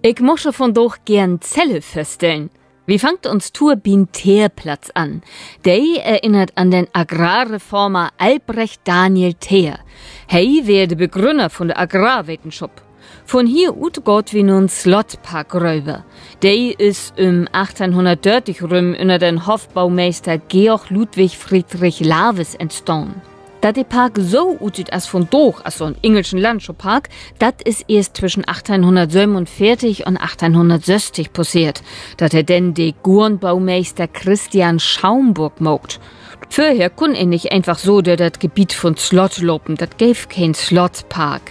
Ich möchte von doch gern Zelle feststellen. Wie fangt uns Tour bin Teerplatz an? Der erinnert an den Agrarreformer Albrecht Daniel Teer. Hey wär der Begründer von der Agrarwissenschaft. Von hier ut geht wie nun Slottpark rüber. Der ist 1830 rum unter den Hofbaumeister Georg Ludwig Friedrich Laves entstanden. Da der Park so aussieht als von doch, als so ein englischen Landschaftspark, das ist erst zwischen 1847 und 1860 passiert, dass denn der Gurnbaumeister Christian Schaumburg mogt. Vorher kun er nicht einfach so durch das Gebiet von Slott lopen, das gäf kein Slottpark.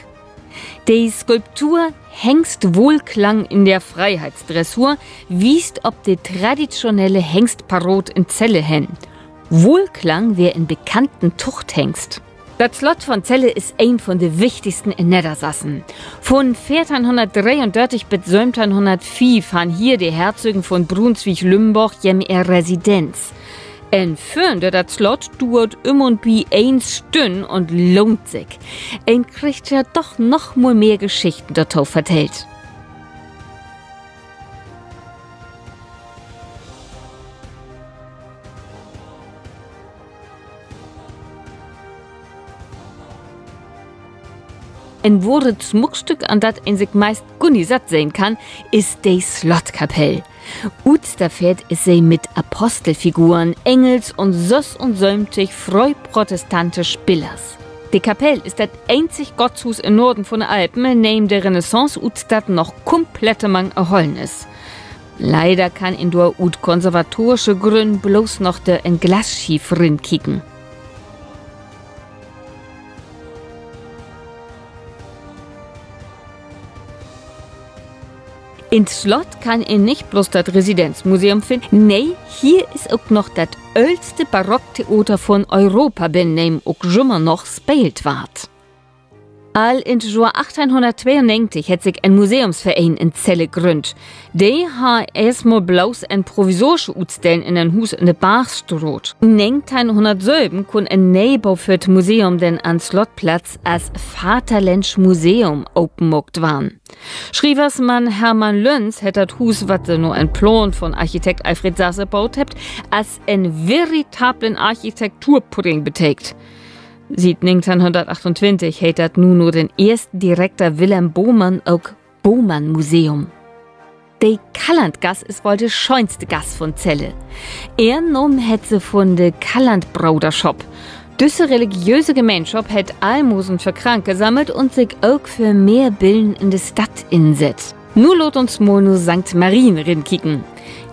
Die Skulptur Hengst Wohlklang in der Freiheitsdressur wiest ob die traditionelle Hengstparod in Celle hen. Wohlklang wär in bekannten Tuchthengst. Das Slott von Celle ist ein von den wichtigsten in Niedersassen. Von 1433 bis 1704 fahren hier die Herzögen von Brunswick-Lümburg jem ihre Residenz. En Fürnde das Slott dauert und bi 1 Stünd und lohnt sich. Ein kriegt ja doch noch mal mehr Geschichten dazu vertellt. Ein wurdes Muckstück, an dat ein sich meist gunni satt sehen kann, ist die Slottkapell. Utsterfährt ist sie mit Apostelfiguren, Engels und Söss und Sömtig freu protestantisch Billers. Die Kapell ist das einzig Gottshus im Norden von den Alpen, neben der Renaissance Utstadt noch komplette Mang erhollen ist. Leider kann in der ut konservatorische Grün bloß noch der in Glasschief rin kicken. In Slott kann ihr nicht bloß das Residenzmuseum finden, nee, hier ist auch noch das älteste Barocktheater von Europa, in dem auch immer noch spielt ward. All in Jahr 1892 hat sich ein Museumsverein in Celle gegründet. Der hat erstmal bloß ein provisorische Utstellen in ein Hus in der Bachstraat. 1907 kun ein Neubau für das Museum denn an Slottplatz als Vaterländsch Museum openmogt waren. Schrieversmann Hermann Lönz hat das Hus, was nur ein Plan von Architekt Alfred Sasse baut hat, als ein veritablen Architekturpudding betagt. Seit 1928 hat das nun nur den ersten Direktor Willem Bohmann auch Bohmann Museum. Der Kallandgas ist wohl der schönste Gas von Celle. Er genommen hat sie von der Kallandbraudershop. Diese religiöse Gemeinschaft hat Almosen für Kranke gesammelt und sich auch für mehr Billen in der Stadt insetzt. Nur lot uns mal nur St. Marien rinkicken.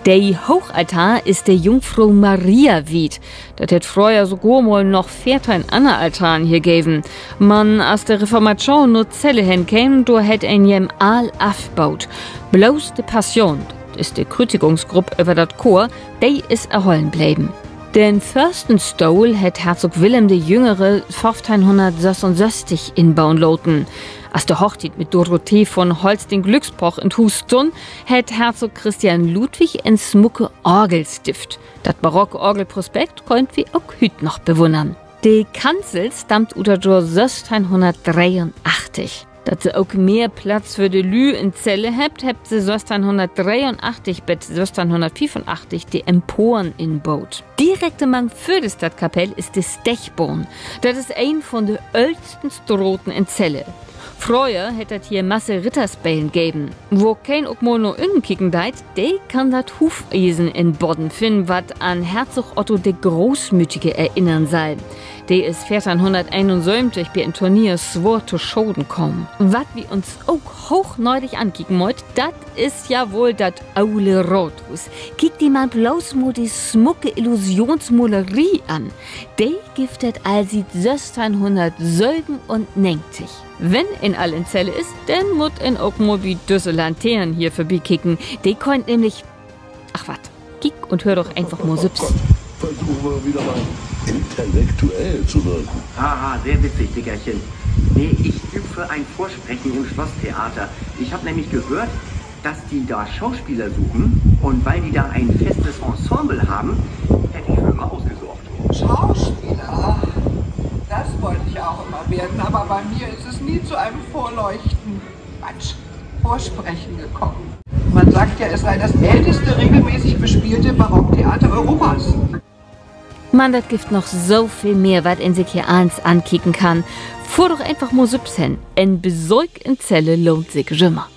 Der Hochaltar ist der Jungfrau Maria wied. Das hat früher sogar mal noch 14 andere Altaren hier gegeben. Man, als der Reformation nur Zelle hinkäm, da hat ein jem all aufgebaut. Bloß die Passion, das ist die Krütigungsgruppe über das Chor, die ist erhollen bleiben. Den Fürstenstuhl hat Herzog Wilhelm der Jüngere 1566 inbauen loten. Als der Hochzeit mit Dorothee von Holstein-Glücksbroch in Huston hat Herzog Christian Ludwig ein smucke Orgelstift. Das barocke Orgelprospekt könnt wir auch heute noch bewundern. Die Kanzel stammt unter Jahr 1683. Dass sie auch mehr Platz für die Lü in Celle habt sie 1683 bis 1685 die Emporen inbaut. Direkt Mang für die Stadtkapelle ist die Stechborn. Das ist ein von den ältesten Stroten in Celle. Früher hätte es hier Masse Ritterspellen geben. Wo kein auch mal noch kicken deit, der kann das Hufeisen in Bodden finden, was an Herzog Otto der Großmütige erinnern soll. Der ist 1471 bei einem Turnier swor zu Schoden kommen. Was wir uns auch hochneudig ankicken wollt, das ist ja wohl das aule Rothus. Kickt die mal bloß mal die smucke Illusionsmolerie an. Der giftet all sieht 1697. Wenn in allen Zelle ist, dann muss in auch mal wie düsse Lanternen hier vorbeikicken. Die könnt nämlich... Ach wat, kick und hör doch einfach mal Süps. Versuchen wir wieder mal intellektuell zu wirken. Haha, sehr witzig, Dickerchen. Nee, ich übe für ein Vorsprechen im Schlosstheater. Ich habe nämlich gehört, dass die da Schauspieler suchen und weil die da ein festes Ensemble haben, hätte ich für immer ausgesucht. Schauspieler? Das wollte ich auch immer werden, aber bei mir ist es nie zu einem Vorleuchten. Quatsch. Vorsprechen gekommen. Man sagt ja, es sei das älteste regelmäßig bespielte Barocktheater Europas. Man, das gibt noch so viel mehr, was in sich hier eins ankicken kann. Fuhr doch einfach mal 17. Ein Besuch in Celle lohnt sich immer.